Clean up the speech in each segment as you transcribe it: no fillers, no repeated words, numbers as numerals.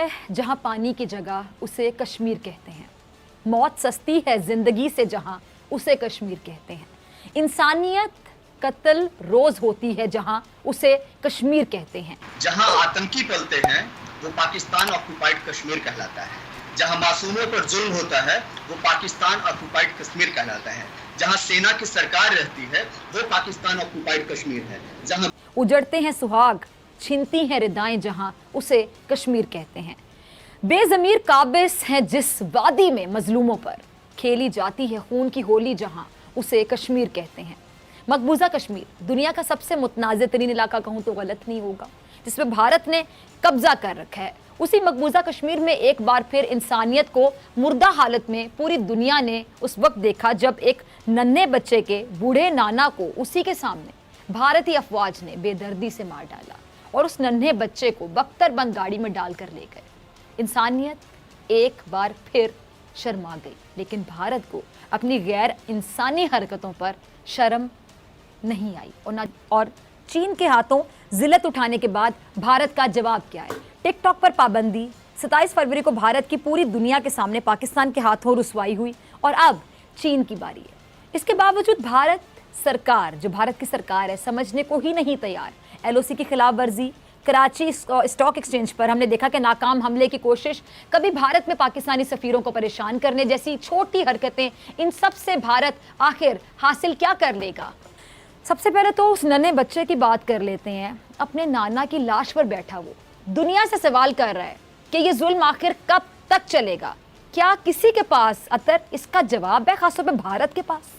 है जहां पानी की जगह उसे कश्मीर कहते हैं। मौत सस्ती है जिंदगी से जहां उसे कश्मीर कहते हैं। इंसानियत कत्ल रोज होती है जहां उसे कश्मीर कहते हैं। जहां आतंकी पलते हैं वो पाकिस्तान ऑक्युपाइड कश्मीर कहलाता है। जहां मासूमों पर जुल्म होता है वो पाकिस्तान ऑक्युपाइड कश्मीर कहलाता है। जहां सेना की सरकार रहती है वो पाकिस्तान ऑक्युपाइड कश्मीर है। जहां उजड़ते हैं सुहाग, छिनती हैं रिदाएं जहां उसे कश्मीर कहते हैं। बेजमीर काबिस हैं जिस वादी में मजलूमों पर खेली जाती है खून की होली जहां उसे कश्मीर कहते हैं। मकबूजा कश्मीर दुनिया का सबसे मुतनाज़ तरीन इलाका कहूँ तो गलत नहीं होगा, जिसमें भारत ने कब्जा कर रखा है। उसी मकबूजा कश्मीर में एक बार फिर इंसानियत को मुर्दा हालत में पूरी दुनिया ने उस वक्त देखा जब एक नन्हे बच्चे के बूढ़े नाना को उसी के सामने भारतीय अफवाज ने बेदर्दी से मार डाला और उस नन्हे बच्चे को बख्तरबंद गाड़ी में डालकर ले गए। इंसानियत एक बार फिर शर्मा गई, लेकिन भारत को अपनी गैर इंसानी हरकतों पर शर्म नहीं आई और चीन के हाथों जिल्लत उठाने के बाद भारत का जवाब क्या है? टिकटॉक पर पाबंदी, 27 फरवरी को भारत की पूरी दुनिया के सामने पाकिस्तान के हाथों रुसवाई हुई और अब चीन की बारी है। इसके बावजूद भारत सरकार, जो भारत की सरकार है, समझने को ही नहीं तैयार। एलओसी की खिलाफ वर्जी, कराची स्टॉक एक्सचेंज पर हमने देखा कि नाकाम हमले की कोशिश, कभी भारत में पाकिस्तानी सफीरों को परेशान करने जैसी छोटी हरकतें, इन सब से भारत आखिर हासिल क्या कर लेगा? सबसे पहले तो उस नन्हे बच्चे की बात कर लेते हैं। अपने नाना की लाश पर बैठा वो दुनिया से सवाल कर रहा है कि ये जुल्म आखिर कब तक चलेगा। क्या किसी के पास अतर इसका जवाब है, खासतौर पे भारत के पास?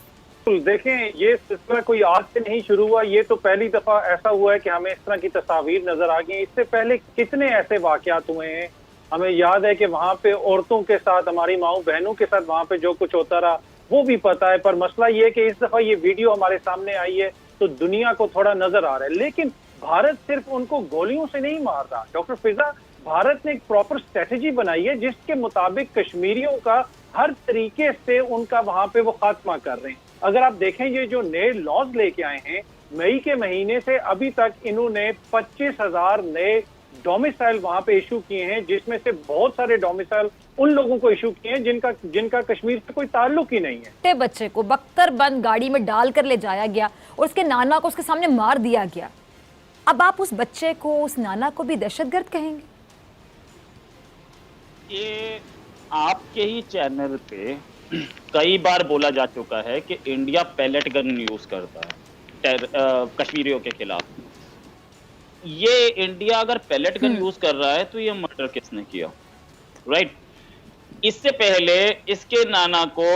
देखें, ये सिलसिला कोई आज से नहीं शुरू हुआ। ये तो पहली दफा ऐसा हुआ है कि हमें इस तरह की तस्वीर नजर आ गई। इससे पहले कितने ऐसे वाकयात हुए हैं। हमें याद है कि वहाँ पे औरतों के साथ, हमारी माओ बहनों के साथ वहाँ पे जो कुछ होता रहा वो भी पता है। पर मसला ये है कि इस दफा ये वीडियो हमारे सामने आई है तो दुनिया को थोड़ा नजर आ रहा है। लेकिन भारत सिर्फ उनको गोलियों से नहीं मार रहा। डॉक्टर फिजा, भारत ने एक प्रॉपर स्ट्रेटेजी बनाई है जिसके मुताबिक कश्मीरियों का हर तरीके से उनका वहां पे वो खात्मा कर रहे हैं। अगर आप देखें, ये जो नए लॉज लेके आए हैं मई के महीने से अभी तक, इन्होंने 25,000 नए डोमिसाइल वहां पे इशू किए हैं, जिसमें से बहुत सारे डोमिसाइल उन लोगों को इशू किए हैं जिनका कश्मीर से कोई ताल्लुक ही नहीं है। बच्चे को बख्तरबंद गाड़ी में डालकर ले जाया गया और उसके नाना को उसके सामने मार दिया गया। अब आप उस बच्चे को, उस नाना को भी दहशतगर्द कहेंगे? ये आपके ही चैनल पे कई बार बोला जा चुका है कि इंडिया पैलेट गन यूज करता है कश्मीरियों के खिलाफ। ये इंडिया अगर पैलेट गन यूज कर रहा है तो ये मर्डर किसने किया? राइट। इससे पहले इसके नाना को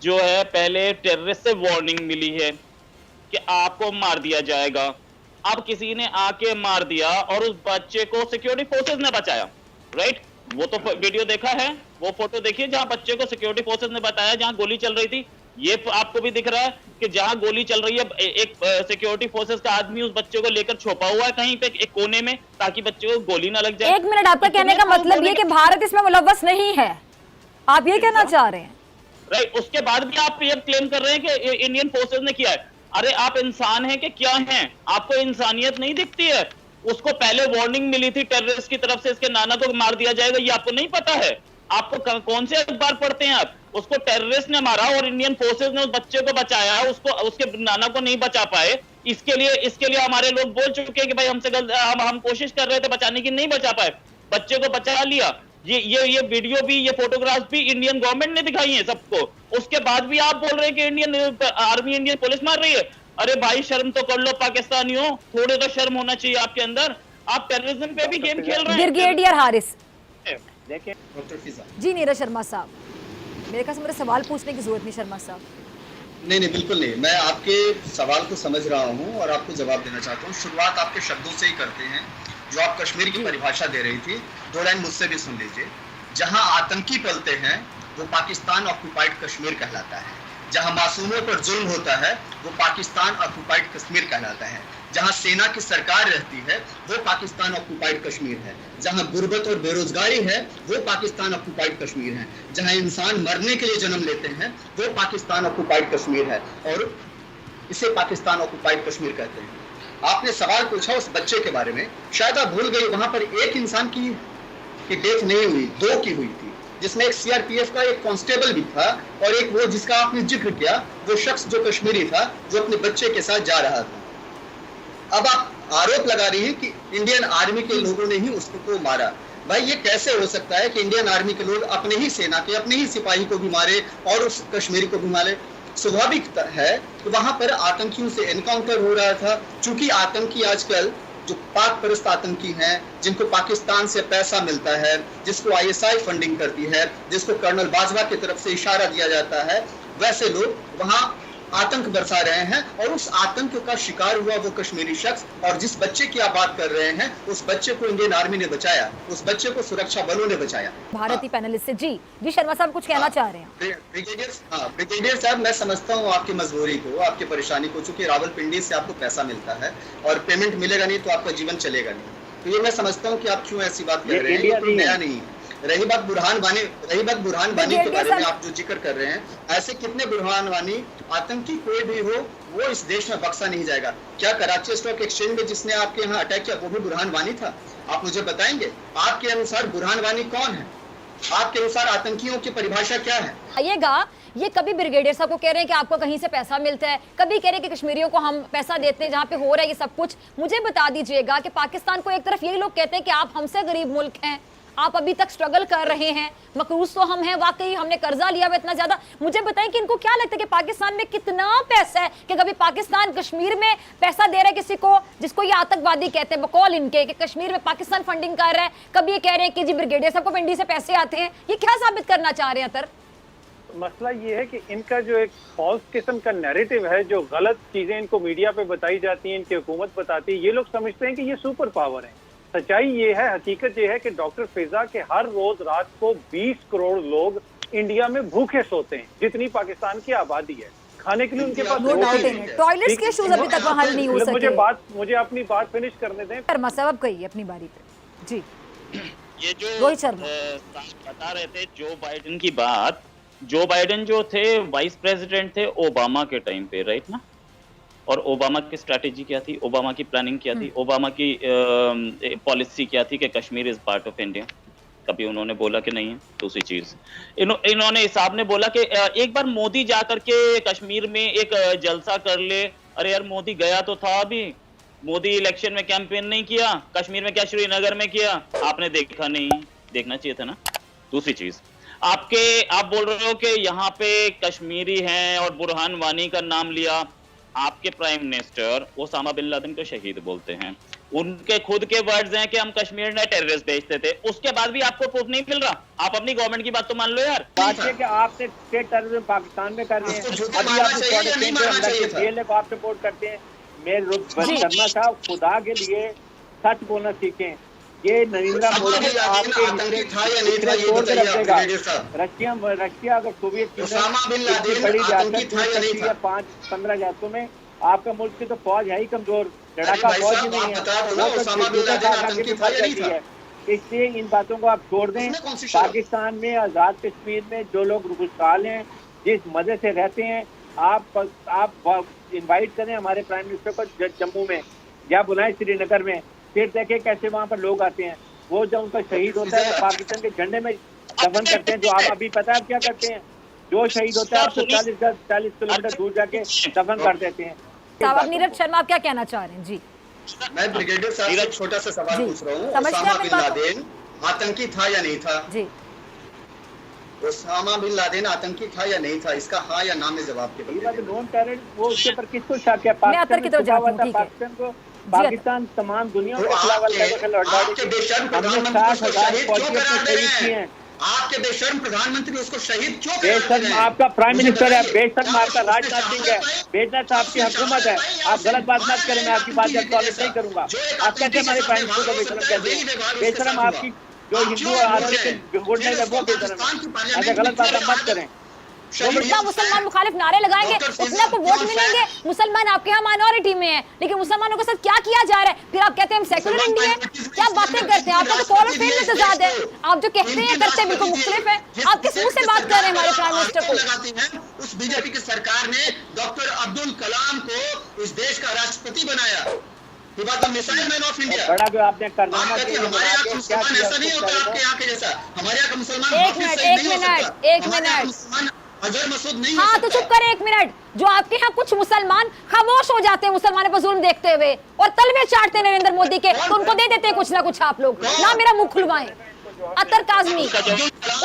जो है पहले टेररिस्ट से वार्निंग मिली है कि आपको मार दिया जाएगा। अब किसी ने आके मार दिया और उस बच्चे को सिक्योरिटी फोर्सेस ने बचाया। राइट। वो तो वीडियो देखा है, वो फोटो देखिए जहां बच्चे को सिक्योरिटी फोर्सेस ने बताया, जहां गोली चल रही थी। ये आपको भी दिख रहा है कि जहां गोली चल रही है एक सिक्योरिटी फोर्सेस का आदमी उस बच्चे को लेकर छुपा हुआ है कहीं पे एक कोने में, ताकि बच्चे को गोली ना लग जाए। एक मिनट, आपका कहने का मतलब ये कि भारत इसमें मुलव्वस नहीं है, आप ये कहना चाह रहे हैं? राइट। उसके बाद भी आप ये क्लेम कर रहे हैं कि इंडियन फोर्सेस ने किया है। अरे आप इंसान हैं कि क्या हैं? आपको इंसानियत नहीं दिखती है? उसको पहले वार्निंग मिली थी टेररिस्ट की तरफ से, इसके नाना को मार दिया जाएगा, ये आपको नहीं पता है? आपको कौन से अखबार पढ़ते हैं आप? उसको टेररिस्ट ने मारा और इंडियन फोर्सेस ने उस बच्चे को बचाया, उसको उसके नाना को नहीं बचा पाए। इसके लिए हमारे लोग बोल चुके हैं कि भाई हमसे हम कोशिश कर रहे थे बचाने की, नहीं बचा पाए, बच्चे को बचा लिया। ये वीडियो भी, ये फोटोग्राफ भी इंडियन गवर्नमेंट ने दिखाई है सबको। उसके बाद भी आप बोल रहे हैं कि इंडियन आर्मी, इंडियन पुलिस मार रही है। अरे भाई शर्म तो कर लो पाकिस्तानियों, थोड़े तो शर्म होना चाहिए आपके अंदर। आप टेररिज्म पे भी गेम खेल रहे हैं। ब्रिगेडियर हारिस, देखिए डॉक्टर फिजा जी। नीरज शर्मा साहब, मेरे ख्याल से मेरे सवाल पूछने की जरूरत नहीं। शर्मा साहब, नहीं, बिल्कुल नहीं। मैं आपके सवाल को समझ रहा हूँ और आपको जवाब देना चाहता हूँ। शुरुआत आपके शब्दों से ही करते हैं जो आप कश्मीर की परिभाषा दे रही थी। 2 लाइन मुझसे भी सुन लीजिए। जहां आतंकी पलते हैं वो पाकिस्तान ऑक्युपाइड कश्मीर कहलाता है। जहां मासूमों पर जुल्म होता है वो पाकिस्तान ऑक्युपाइड कश्मीर कहलाता है। जहां सेना की सरकार रहती है वो पाकिस्तान ऑक्युपाइड कश्मीर है। जहां गुर्बत और बेरोजगारी है वो पाकिस्तान ऑक्युपाइड कश्मीर है। जहां इंसान मरने के लिए जन्म लेते हैं वो पाकिस्तान ऑक्युपाइड कश्मीर है और इसे पाकिस्तान ऑक्युपाइड कश्मीर कहते हैं। आपने सवाल पूछा उस बच्चे के बारे में, शायद आप भूल गए वहां पर एक इंसान की की डेथ नहीं हुई, 2 की हुई थी, जिसमें एक सीआरपीएफ का एक कांस्टेबल भी था और एक वो जिसका आपने जिक्र किया, वो शख्स जो कश्मीरी था, जो अपने बच्चे के साथ जा रहा था। अब आप आरोप लगा रही है कि इंडियन आर्मी के लोगों ने ही उसको मारा। भाई ये कैसे हो सकता है कि इंडियन आर्मी के लोग अपने ही सेना के, अपने ही सिपाही को भी मारे और उस कश्मीरी को भी मारे? स्वाभाविक है कि वहां पर आतंकियों से एनकाउंटर हो रहा था। चूंकि आतंकी आजकल जो पाक परस्त आतंकी हैं, जिनको पाकिस्तान से पैसा मिलता है, जिसको आईएसआई फंडिंग करती है, जिसको कर्नल बाजवा की तरफ से इशारा दिया जाता है, वैसे लोग वहां आतंक बरसा रहे हैं और उस आतंक का शिकार हुआ वो कश्मीरी शख्स। और जिस बच्चे की आप बात कर रहे हैं, उस बच्चे को इंडियन आर्मी ने बचाया, उस बच्चे को सुरक्षा बलों ने बचाया। भारतीय पैनलिस्ट से जी शर्मा साहब कुछ कहना चाह रहे हैं। ब्रिगेडियर साहब, मैं समझता हूँ आपकी मजबूरी को, आपकी परेशानी को, चूंकि रावलपिंडी से आपको पैसा मिलता है और पेमेंट मिलेगा नहीं तो आपका जीवन चलेगा नहीं। तो ये मैं समझता हूँ कि आप क्यों ऐसी बात कर रहे हैं, ये कोई नया नहीं है। रही बात बुरहान वानी के बारे में आप जो जिक्र कर रहे हैं, ऐसे कितने बुरहान वानी आतंकी कोई भी हो, वो इस देश में बख्शा नहीं जाएगा। क्या कराची स्टॉक एक्सचेंज में जिसने आपके यहाँ अटैक किया वो भी बुरहान वानी था? आप मुझे बताएंगे आपके अनुसार बुरहान वानी कौन है? आपके अनुसार आतंकियों की परिभाषा क्या है? आइएगा, ये कभी ब्रिगेडियर साहब को कह रहे हैं कि आपको कहीं से पैसा मिलता है, कभी कह रहे हैं कि कश्मीरियों को हम पैसा देते हैं, जहाँ पे हो रहा है ये सब कुछ। मुझे बता दीजिएगा कि पाकिस्तान को एक तरफ यही लोग कहते हैं कि आप हमसे गरीब मुल्क हैं, आप अभी तक स्ट्रगल कर रहे हैं, मकरूज तो हम हैं, वाकई हमने कर्जा लिया हुआ इतना ज्यादा। मुझे बताएं कि इनको क्या लगता है कि पाकिस्तान में कितना पैसा है कि कभी पाकिस्तान कश्मीर में पैसा दे रहा है किसी को जिसको ये आतंकवादी कहते हैं, बकौल इनके कि कश्मीर में पाकिस्तान फंडिंग कर रहा है, कभी ये कह रहे हैं कि जी ब्रिगेडियर साहब को पिंडी से पैसे आते हैं। ये क्या साबित करना चाह रहे हैं तर? मसला ये है कि इनका जो एक फॉल्स किस्म का नैरेटिव है, जो गलत चीजें इनको मीडिया पे बताई जाती हैं, इनकी हुकूमत बताती है, ये लोग समझते हैं कि ये सुपर पावर है। सच्चाई ये है, हकीकत ये है कि डॉक्टर फिजा के हर रोज रात को 20 करोड़ लोग इंडिया में भूखे सोते हैं, जितनी पाकिस्तान की आबादी है। खाने के लिए उनके पास टॉयलेट्स के इश्यूज अभी तक हल नहीं हो सके। मुझे अपनी बात फिनिश करने दें। शर्मा साहब अब कहिए अपनी बारी पे जी। ये जो रोहित शर्मा बता रहे थे जो बाइडेन की बात, जो बाइडेन जो थे वाइस प्रेसिडेंट थे ओबामा के टाइम पे, राइट ना? और ओबामा की स्ट्रैटेजी क्या थी, ओबामा की प्लानिंग क्या थी, ओबामा की पॉलिसी क्या थी कि Kashmir is part of India? कभी उन्होंने बोला कि नहीं है? दूसरी चीज इन्होंने हिसाब ने बोला कि एक बार मोदी जा करके कश्मीर में एक जलसा कर ले। अरे यार मोदी गया तो था, अभी मोदी इलेक्शन में कैंपेन नहीं किया, कश्मीर में क्या श्रीनगर में किया? आपने देखा नहीं, देखना चाहिए था ना। दूसरी चीज आप बोल रहे हो कि यहाँ पे कश्मीरी हैं और बुरहान वानी का नाम लिया। आपके prime minister Osama bin Laden को शहीद बोलते हैं, उनके खुद के वर्ड्स हैं कि हम कश्मीर में टेररिस्ट भेजते थे। उसके बाद भी आपको प्रूफ नहीं मिल रहा। आप अपनी गवर्नमेंट की बात तो मान लो यार। बात है कि आपने स्टेट टेररिज्म पाकिस्तान में कर रहे हैं, अभी आप जेल को आप सपोर्ट करते हैं। मेरे शर्मा साहब, खुदा के लिए सच बोलना सीखें। ये नरेंद्र मोदी आपके रशिया अगर सोवियत बड़ी रियासत है 5-15 रियासतों में, आपका मुल्क की तो फौज है ही कमजोर, लड़ाका फौज ही नहीं है। इसलिए इन बातों को आप छोड़ दें। पाकिस्तान में आजाद कश्मीर में जो लोग खुशहाल हैं, जिस मजे से रहते हैं, आप इनवाइट करें हमारे प्राइम मिनिस्टर को जम्मू में या बुलाएं श्रीनगर में, फिर देखें कैसे वहाँ पर लोग आते हैं। वो जब उनका शहीद होता है पाकिस्तान के झंडे में दफन करते हैं। जो आप अभी पता है आप क्या करते हैं, जो शहीद होता है आपको 40 किलोमीटर दूर जाके दफन कर देते हैं। साहब नीरज शर्मा आप क्या कहना चाह रहे हैं? जी मैं ब्रिगेडियर साहब से छोटा सा सवाल पूछ रहा हूँ, ओसामा बिन लादेन आतंकी था या नहीं था? जी ओसामा बिन लादेन आतंकी था या नहीं था, इसका हाँ या ना में जवाब के नॉन टेरर वो उसके ऊपर किसको शक है? पाकिस्तान को, पाकिस्तान तमाम दुनिया के खिलाफ आपके बेशर्म प्रधानमंत्री उसको शहीद क्यों कर रहे हैं? आपका प्राइम मिनिस्टर है, बेशर्म आपका राजनाथ सिंह है, बेशर्म आपकी हुकूमत है। आप गलत बात मत करें, मैं आपकी बात टॉलरेट नहीं करूंगा। आप कैसे हमारे प्राइम मिनिस्टर को बेशर्म कहते हैं? बेशर्म आपकी जो हिंदू आदमी के वोट नहीं है वो बेशर्म। ऐसा गलत बात आप मत करें। जितना मुसलमान मुखालिफ नारे लगाएंगे उतना आपको वोट मिलेंगे। मुसलमान आपके यहाँ माइनॉरिटी में है, लेकिन मुसलमानों के साथ क्या किया जा रहा है? फिर आप कहते हैं हम सेकुलर इंडिया है। क्या बातें करते हैं? आपका तो कॉल ऑफ फेम में तजाद है। आप जो कहते हैं करते हैं बिल्कुल मुख्तलिफ है। आप किस मुंह से बात कर रहे हैं हमारे प्राइम मिनिस्टर को? उस बीजेपी की सरकार ने डॉक्टर अब्दुल कलाम को इस देश का राष्ट्रपति बनाया। He was the missile man of India. बड़ा जो आपने आप कारनामा कहते किया हैं हमारे यहाँ का मुसलमान ऐसा नहीं होता आपके यहाँ के जैसा। हमारे यहाँ का मुसलमान एक हाफिज मिनट, सईद एक नहीं हो मिनट, सकता। एक हमारे यहाँ का मिनट। मुसलमान अजहर मसूद नहीं हो हाँ तो सकता। चुप करे एक मिनट। जो आपके यहाँ कुछ मुसलमान खामोश हो जाते हैं मुसलमानों पर जुल्म देखते हुए और तलवे चाटते हैं नरेंद्र मोदी के, तो उनको दे देते हैं कुछ ना कुछ आप लोग। ना मेरा मुंह खुलवाएं। अतर काजमी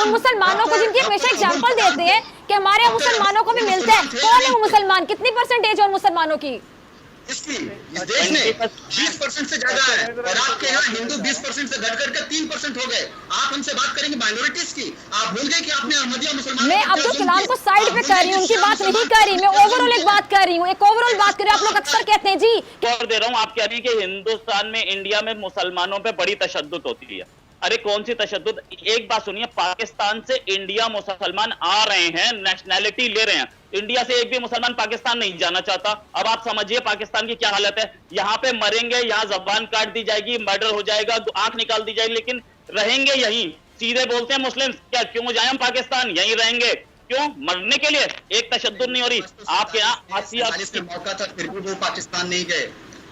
उन मुसलमानों को जिनकी हमेशा एग्जांपल देते हैं कि हमारे यहाँ मुसलमानों को भी मिलता है, कौन है वो मुसलमान? कितनी परसेंटेज है उन मुसलमानों की? इसकी इस देश में 20% से ज्यादा है और आपके यहाँ हिंदू 20% से घट करके 3% हो गए। आप हमसे बात करेंगे माइनॉरिटीज की, आप भूल गए कि आपने अहमदिया मुसलमान। मैं अब्दुल कलाम को साइड पे कर रही हूँ, उनकी बात नहीं कर रही, मैं ओवरऑल एक बात कर रही हूँ, एक ओवरऑल बात कर रही हूँ। आप लोग अक्सर कहते हैं जी और दे रहा हूं, आप कह रही हैं कि हिंदुस्तान में, इंडिया में मुसलमानों पे बड़ी तशद्दुद होती है। अरे कौन सी तशद्दुद? एक बात सुनिए, पाकिस्तान से इंडिया मुसलमान आ रहे हैं, नेशनैलिटी ले रहे हैं। इंडिया से एक भी मुसलमान पाकिस्तान नहीं जाना चाहता। अब आप समझिए पाकिस्तान की क्या हालत है। यहाँ पे मरेंगे, यहाँ जबान काट दी जाएगी, मर्डर हो जाएगा, आंख निकाल दी जाएगी, लेकिन रहेंगे यहीं। सीधे बोलते हैं मुस्लिम, क्या क्यों जाए हम पाकिस्तान, यहीं रहेंगे। क्यों? मरने के लिए। एक तशद्दुद नहीं हो रही आपके यहाँ। 80 में मौका था, फिर भी वो पाकिस्तान नहीं गए।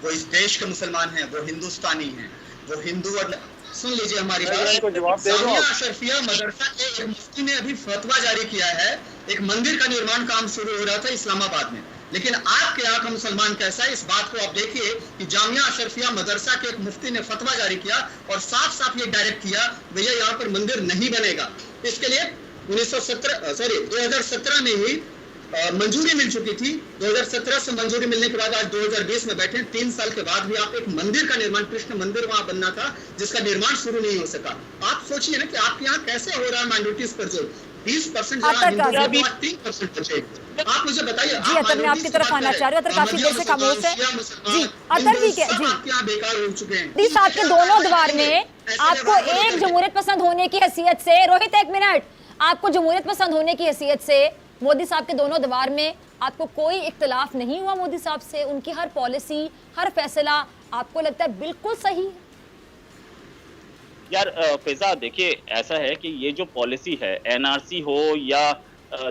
वो इस देश के मुसलमान हैं, वो हिंदुस्तानी हैं, वो हिंदू। और सुन लीजिए हमारी को जवाब दे दो। जामिया अशरफिया मदरसा के एक मुफ्ती ने अभी फतवा जारी किया है। एक मंदिर का निर्माण काम शुरू हो रहा था इस्लामाबाद में, लेकिन आपके यहाँ का मुसलमान कैसा है, इस बात को आप देखिए कि जामिया अशरफिया मदरसा के एक मुफ्ती ने फतवा जारी किया और साफ साफ ये डायरेक्ट किया, भैया यहाँ पर मंदिर नहीं बनेगा। इसके लिए 2017 में ही मंजूरी मिल चुकी थी। 2017 से मंजूरी मिलने के बाद आज 2020 में बैठे, 3 साल के बाद भी आप एक मंदिर का निर्माण, कृष्ण मंदिर वहां बनना था जिसका निर्माण शुरू नहीं हो सका। आप सोचिए ना कि आपके यहाँ कैसे हो रहा है माइनॉरिटीज पर जो 20% आप मुझे बताइए। जी अतर, मैं आपकी तरफ आना चाह रही हूँ। अतर काफी देर से खामोश है जी। अतर ठीक है जी। आपके यहाँ बेकार हो चुके हैं। मोदी साहब के दोनों द्वार में आपको एक जमहूरियत पसंद होने की हैसियत से, रोहित एक मिनट, आपको जमहूरियत पसंद होने की हैसियत से मोदी साहब के दोनों दीवार में आपको कोई इख्तिलाफ नहीं हुआ मोदी साहब से? उनकी हर पॉलिसी, हर फैसला आपको लगता है बिल्कुल सही है? यार फिजा देखिए, ऐसा है कि ये जो पॉलिसी है, एनआरसी हो या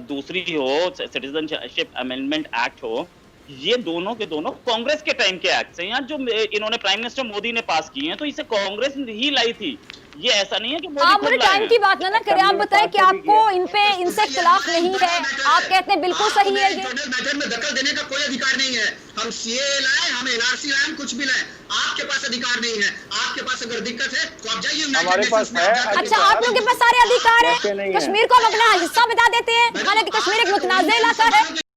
दूसरी हो, सिटीजनशिप अमेंडमेंट एक्ट हो, ये दोनों के दोनों कांग्रेस के टाइम के एक्ट्स हैं यार, जो इन्होंने प्राइम मिनिस्टर मोदी ने पास किए हैं, तो इसे कांग्रेस ही लाई थी। ये ऐसा नहीं है कि आप मुझे टाइम की बात ना करें, आप बताएं कि आपको इनसे इख्तिलाफ नहीं है, आप कहते हैं बिल्कुल सही है। ये मैटर में दखल देने का कोई अधिकार नहीं है। हम सीए लाए, हम एनआरसी लाए, हम कुछ भी लाए, आपके पास अधिकार नहीं है। आपके पास अगर दिक्कत है तो आप जाइए हमारे पास है। अच्छा, आप लोगों के पास सारे अधिकार है, कश्मीर को हम अपना हिस्सा बता देते हैं, हालांकि कश्मीर एक मुतनाज़ इलाका है।